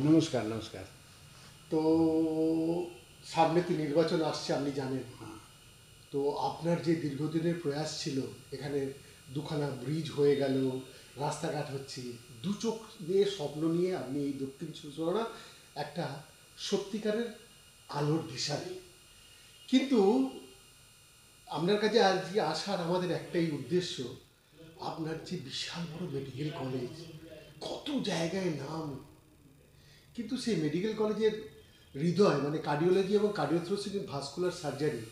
নমস্কার নমস্কার। তো সামনে তো নির্বাচন আসছে, আপনি জানেন। তো আপনার যে দীর্ঘদিনের প্রয়াস ছিল, এখানে দুখানা ব্রিজ হয়ে গেল, রাস্তাঘাট হচ্ছে, দু চোখ দিয়ে স্বপ্ন নিয়ে আপনি এই দক্ষিণ চব্বিশ পরগনা একটা সত্যিকারের আলোর দিশারি। কিন্তু আপনার কাছে আজকে আসার আমাদের একটাই উদ্দেশ্য, আপনার যে বিশাল বড় মেডিকেল কলেজ, কত জায়গায় নাম, কিন্তু সেই মেডিকেল কলেজের হৃদয় মানে কার্ডিওলজি এবং কার্ডিওথোরাসিক ভাস্কুলার সার্জারি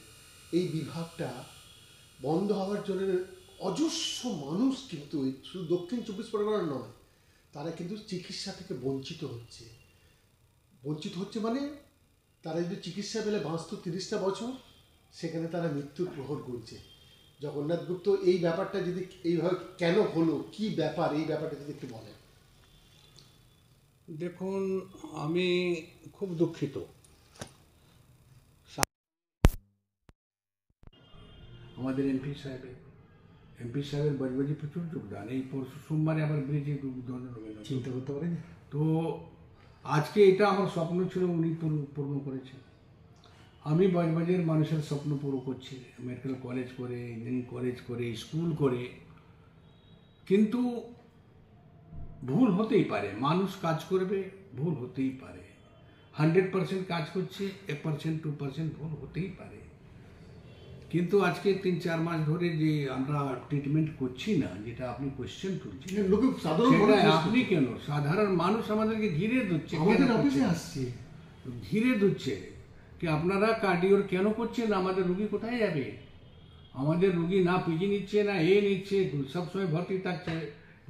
এই বিভাগটা বন্ধ হওয়ার জন্য অজস্র মানুষ কিন্তু শুধু দক্ষিণ চব্বিশ পরগনা নয়, তারা কিন্তু চিকিৎসা থেকে বঞ্চিত হচ্ছে মানে তারা যদি চিকিৎসা পেলে বাঁচত 30টা বছর, সেখানে তারা মৃত্যুর প্রহর গুনছে। জগন্নাথ গুপ্ত, এই ব্যাপারটা যদি এইভাবে কেন হলো, কি ব্যাপার, এই ব্যাপারটা যদি একটু বলেন। দেখুন, আমি খুব দুঃখিত। আমাদের এমপি সাহেবের বজবজি প্রচুর যোগদান। এই পরশু সোমবারে আবার ব্রিজে উদ্বোধন হবে, চিন্তা করতে পারেন। তো আজকে এটা আমার স্বপ্ন ছিল, উনি পূর্ণ করেছেন। আমি বজবজের মানুষের স্বপ্ন পুরো করছি, মেডিকেল কলেজ করে, ইঞ্জিনিয়ারিং কলেজ করে, স্কুল করে। কিন্তু ভুল হতেই পারে, মানুষ কাজ করবে, ভুল হতেই পারে। 100% কাজ করছে, 1% 2% ভুল হতেই পারে। কিন্তু আজকে 3-4 মাস ধরে যে আমরা ট্রিটমেন্ট করছি না, যেটা আপনি কোয়েশ্চেন তুলছেন, আপনি কেন সাধারণ মানুষ আমাদেরকে ঘিরে ধরছে, ঘিরে ধরছে কি আপনারা কার্ডিওর কেন করছেন, আমাদের রুগী কোথায় যাবে? আমাদের রুগী না পিজি নিচ্ছে, না নিচ্ছে, সবসময় ভর্তি থাকছে,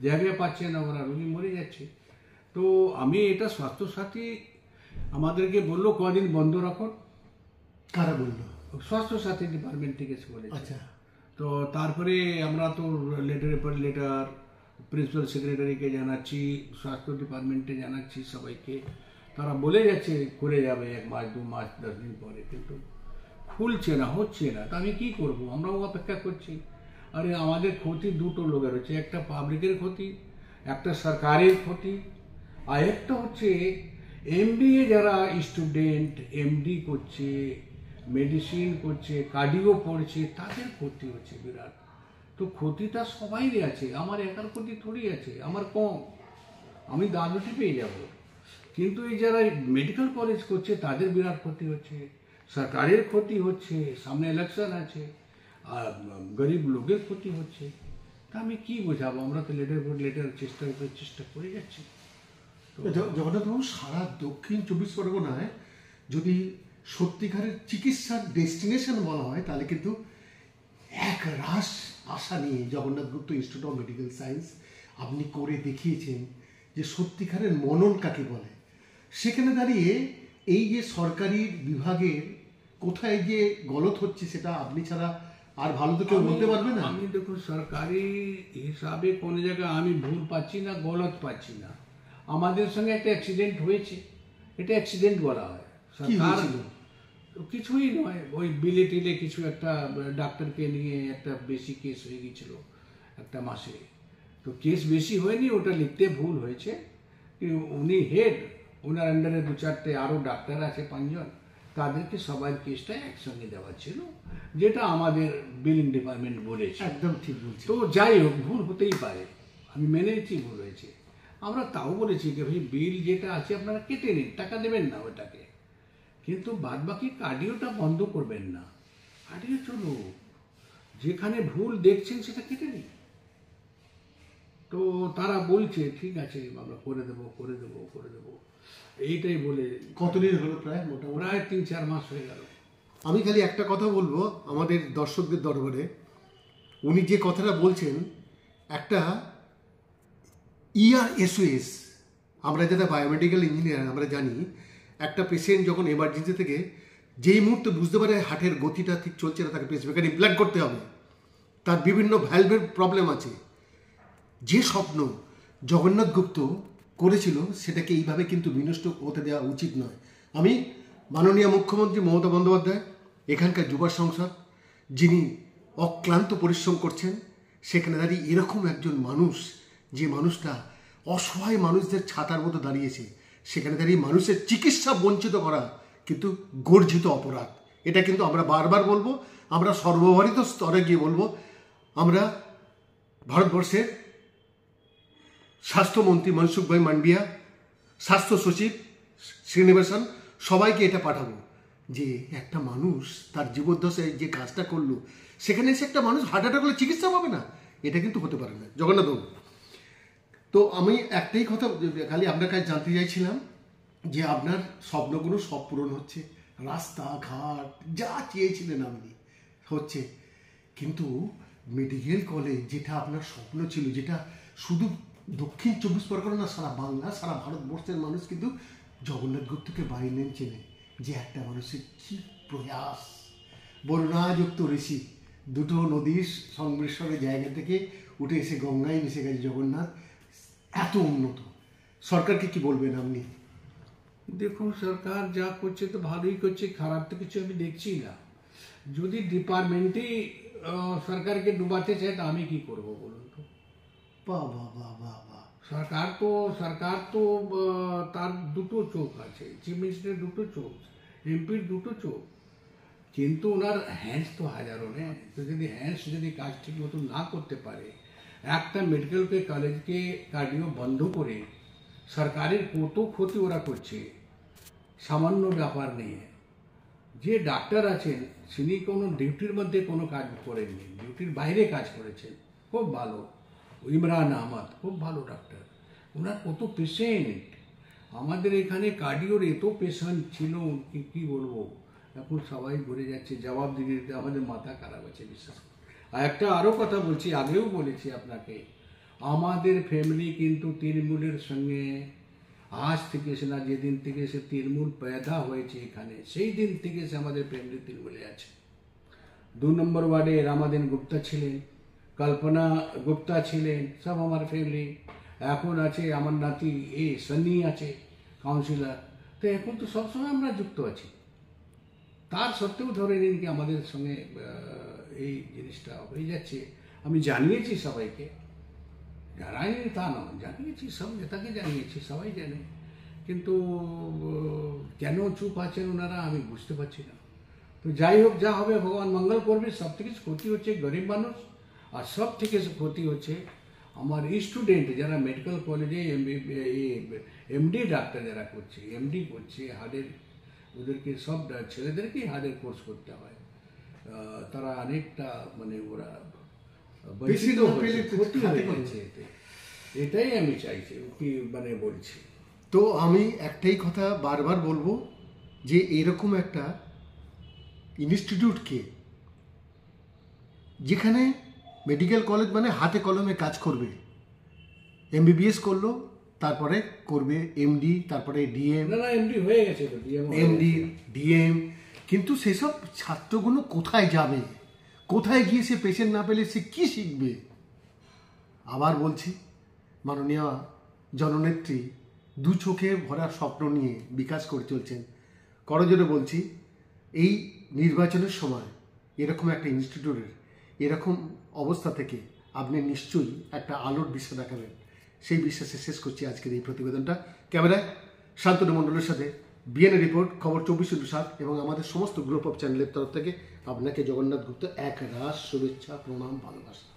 জায়গা পাচ্ছে না, ওরা রুগী মরে যাচ্ছে। তো আমি এটা স্বাস্থ্যসাথী আমাদেরকে বললো কদিন বন্ধ রাখুন। কারা বললো? স্বাস্থ্যসাথী ডিপার্টমেন্ট থেকে বলেছে। আচ্ছা। তো তারপরে আমরা তো লেটারের পর লেটার প্রিন্সিপাল সেক্রেটারিকে জানাচ্ছি, স্বাস্থ্য ডিপার্টমেন্টে জানাচ্ছি সবাইকে, তারা বলে যাচ্ছে করে যাবে 1 মাস 2 মাস 10 দিন পরে, কিন্তু খুলছে না, হচ্ছে না। তো আমি কি করব? আমরাও অপেক্ষা করছি। আরে আমাদের ক্ষতি দুটো লোকের হচ্ছে, একটা পাবলিকের ক্ষতি, একটা সরকারের ক্ষতি, আর একটা হচ্ছে এমবিএ যারা স্টুডেন্ট এমডি করছে, মেডিসিন করছে, কার্ডিও পড়ছে, তাদের ক্ষতি হচ্ছে বিরাট। তো ক্ষতিটা সবাইরই আছে, আমার একার ক্ষতি থোড়ি আছে, আমার কম, আমি দাদুটি পেয়ে যাব। কিন্তু এই যারা মেডিকেল কলেজ করছে তাদের বিরাট ক্ষতি হচ্ছে, সরকারের ক্ষতি হচ্ছে, সামনে ইলেকশন আছে, আর গরিব লোকের ক্ষতি হচ্ছে। তা আমি কি বোঝাবো? আমরা তো লেটার চেষ্টা করে যাচ্ছি। জগন্নাথবাবু, সারা দক্ষিণ চব্বিশ পরগনায় যদি সত্যিকারের চিকিৎসার ডেস্টিনেশন বলা হয়, তাহলে কিন্তু এক রাশ আশা নিয়ে জগন্নাথ গুপ্ত ইনস্টিটিউট অফ মেডিকেল সায়েন্স আপনি করে দেখিয়েছেন যে সত্যিকারের মনন কাকে বলে। সেখানে দাঁড়িয়ে এই যে সরকারি বিভাগের কোথায় যে গলত হচ্ছে, সেটা আপনি ছাড়া আর ভালো তো কেউ বলতে পারবে না। আমি দেখুন, সরকারি হিসাবে কোনো জায়গায় আমি ভুল পাচ্ছি না, গলত পাচ্ছি না। আমাদের সঙ্গে একটা অ্যাক্সিডেন্ট হয়েছে, এটা অ্যাক্সিডেন্ট বলা হয়। সরকার কিছুই নয়, ওই বিলে টিলে কিছু একটা ডাক্তারকে নিয়ে একটা বেশি কেস হয়ে গিয়েছিল একটা মাসে। তো কেস বেশি হয়নি, ওটা লিখতে ভুল হয়েছে। উনি হেড, ওনার আন্ডারে 2-4টে আরও ডাক্তার আছে 5 জন, তাদেরকে সবার কেসটা একসঙ্গে দেওয়া ছিল, যেটা আমাদের বিলিং ডিপার্টমেন্ট বলেছে। একদম ঠিক বলছি। তো যাই হোক, ভুল হতেই পারে, আমি মেনে নিচ্ছি ভুল হয়েছে। আমরা তাও বলেছি যে ভাই বিল যেটা আছে আপনারা কেটে নিন, টাকা দেবেন না ওটাকে, কিন্তু বাদ বাকি কার্ডিওটা বন্ধ করবেন না। কার্ডিও চলো, যেখানে ভুল দেখছেন সেটা কেটে নিন। তো তারা বলছে ঠিক আছে আমরা করে দেবো এইটাই বলে। কতদিন হলো? প্রায় মোটামুটি প্রায় 3-4 মাস হয়ে গেল। আমি খালি একটা কথা বলবো আমাদের দর্শকদের দরবারে, উনি যে কথাটা বলছেন, একটা ERSOS, আমরা যারা বায়োমেডিক্যাল ইঞ্জিনিয়ার আমরা জানি, একটা পেশেন্ট যখন এমার্জেন্সি থেকে যেই মুহূর্তে বুঝতে পারে হার্টের গতিটা ঠিক চলছে না, তাকে পেসমেকার ইমপ্ল্যান্ট করতে হবে, তার বিভিন্ন ভ্যালভের প্রবলেম আছে। যে স্বপ্ন জগন্নাথ গুপ্ত করেছিল সেটাকে এইভাবে কিন্তু বিনষ্ট হতে দেওয়া উচিত নয়। আমি মাননীয় মুখ্যমন্ত্রী মমতা বন্দ্যোপাধ্যায়, এখানকার যুব সংসদ, যিনি অক্লান্ত পরিশ্রম করছেন, সেখানে দাঁড়িয়ে এরকম একজন মানুষ, যে মানুষটা অসহায় মানুষদের ছাতার মতো দাঁড়িয়েছে, সেখানে দাঁড়িয়ে মানুষের চিকিৎসা বঞ্চিত করা কিন্তু গর্জিত অপরাধ। এটা কিন্তু আমরা বারবার বলবো, আমরা সর্বভারতীয় স্তরে গিয়ে বলবো, আমরা ভারতবর্ষের স্বাস্থ্যমন্ত্রী মনসুখ ভাই মান্ডিয়া, স্বাস্থ্য সচিব শ্রীনিবাসন, সবাইকে এটা পাঠাবো যে একটা মানুষ তার জীবদ্দশায় যে কাজটা করলো, সেখানে এসে একটা মানুষ হার্ট অ্যাটাক করলে চিকিৎসা পাবে না, এটা কিন্তু হতে পারে না। জগন্নাথ বাবু, তো আমি একটাই কথা খালি আপনার কাছে জানতে চাইছিলাম যে আপনার স্বপ্নগুলো সব পূরণ হচ্ছে, রাস্তাঘাট যা চেয়েছিলেন আপনি হচ্ছে, কিন্তু মেডিকেল কলেজ যেটা আপনার স্বপ্ন ছিল, যেটা শুধু দক্ষিণ 24 পরগনা না, সারা বাংলা সারা ভারতবর্ষের মানুষ কিন্তু জগন্নাথ গুপ্তকে বাইলেন চেনে, যে একটা মানুষের কি প্রয়াস, বরুণাযুক্ত ঋষি, দুটো নদীর সংমিশ্রণের জায়গা থেকে উঠে এসে গঙ্গায় মিশে গেছে জগন্নাথ, এত উন্নত। সরকারকে কি বলবেন আপনি? দেখুন, সরকার যা করছে তো ভালোই করছে, খারাপ তো কিছু আমি দেখছি না। যদি ডিপার্টমেন্টই সরকারকে ডুবাতে চায় তো আমি কি করব বলুন তো। বাহ বাহ বাহ বাহ বাহ। সরকার তো তার দুটো চোখ আছে, চিফ মিনিস্টারের দুটো চোখ, এমপির দুটো চোখ, কিন্তু ওনার হ্যান্ডস তো হাজারো নেই। তো যদি হ্যান্ডস যদি কাজ ঠিক মতো না করতে পারে, একটা মেডিকেল কলেজকে কার্ডিও বন্ধ করে সরকারের কত ক্ষতি ওরা করছে, সামান্য ব্যাপার নেই। যে ডাক্তার আছেন তিনি কোনো ডিউটির মধ্যে কোনো কাজ করেননি, ডিউটির বাইরে কাজ করেছেন, খুব ভালো। ইমরান আহমদ খুব ভালো ডাক্তার, ওনার কত পেশেন্ট, আমাদের এখানে কার্ডিওর এত পেশেন্ট ছিল কি বলবো, এখন সবাই ঘুরে যাচ্ছে, জবাব দিতে দিতে আমাদের মাথা খারাপ আছে বিশ্বাস করে। আর একটা আরও কথা বলছি, আগেও বলেছি আপনাকে, আমাদের ফ্যামিলি কিন্তু তৃণমূলের সঙ্গে আজ থেকে এসে না, যেদিন থেকে এসে তৃণমূল পয়দা হয়েছে এখানে, সেই দিন থেকে এসে আমাদের ফ্যামিলি তৃণমূলে আছে। 2 নম্বর ওয়ার্ডে রামাদিন গুপ্তা ছিলেন, কল্পনা গুপ্তা ছিলেন, সব আমার ফ্যামিলি। এখন আছে আমার নাতি সন্নি আছে কাউন্সিলর, তো এখন তো সবসময় আমরা যুক্ত আছি। তার সত্ত্বেও ধরে নিন কি আমাদের সঙ্গে এই জিনিসটা হয়ে যাচ্ছে। আমি জানিয়েছি সবাইকে, জানাইনি তা নয়, জানিয়েছি, সব নেতাকে জানিয়েছি, সবাই জানে, কিন্তু কেন চুপ আছেন ওনারা আমি বুঝতে পারছি না। তো যাই হোক, যা হবে ভগবান মঙ্গল করবে। সব থেকে ক্ষতি হচ্ছে গরিব মানুষ, আর সব থেকে ক্ষতি হচ্ছে আমার স্টুডেন্ট যারা মেডিকেল কলেজে এমডি ডাক্তার যারা করছে, এমডি করছে হার্টের, ওদেরকে সব ছেলেদেরকেই হার্টের কোর্স করতে হয়, তারা অনেকটা মানে ওরা বঞ্চিত হচ্ছে, ক্ষতি হচ্ছে এতে। এটাই আমি চাইছি কি মানে বলছি। তো আমি একটাই কথা বারবার বলবো যে এরকম একটা ইনস্টিটিউটকে, যেখানে মেডিকেল কলেজ মানে হাতে কলমে কাজ করবে, এমবিবিএস করলো, তারপরে করবে এমডি, তারপরে ডিএম, না এমডি হয়ে গেছে তো, এমডি ডিএম, কিন্তু সেসব ছাত্রগুলো কোথায় যাবে, কোথায় গিয়ে সে পেশেন্ট না পেলে সে কি শিখবে? আবার বলছি, মাননীয় জননেত্রী 2 চোখে ভরা স্বপ্ন নিয়ে বিকাশ করে চলছেন। করজোরে বলছি, এই নির্বাচনের সময় এরকম একটা ইনস্টিটিউটের এরকম অবস্থা থেকে আপনি নিশ্চয়ই একটা আলোর দিশা দেখাবেন, সেই বিশ্বাসে শেষ করছি আজকের এই প্রতিবেদনটা। ক্যামেরায় শান্তনু মণ্ডলের সাথে বিএনএ রিপোর্ট, খবর 24/7 এবং আমাদের সমস্ত গ্রুপ অফ চ্যানেলের তরফ থেকে আপনাকে জগন্নাথ গুপ্ত এক রাস শুভেচ্ছা, প্রণাম, ভালোবাসা।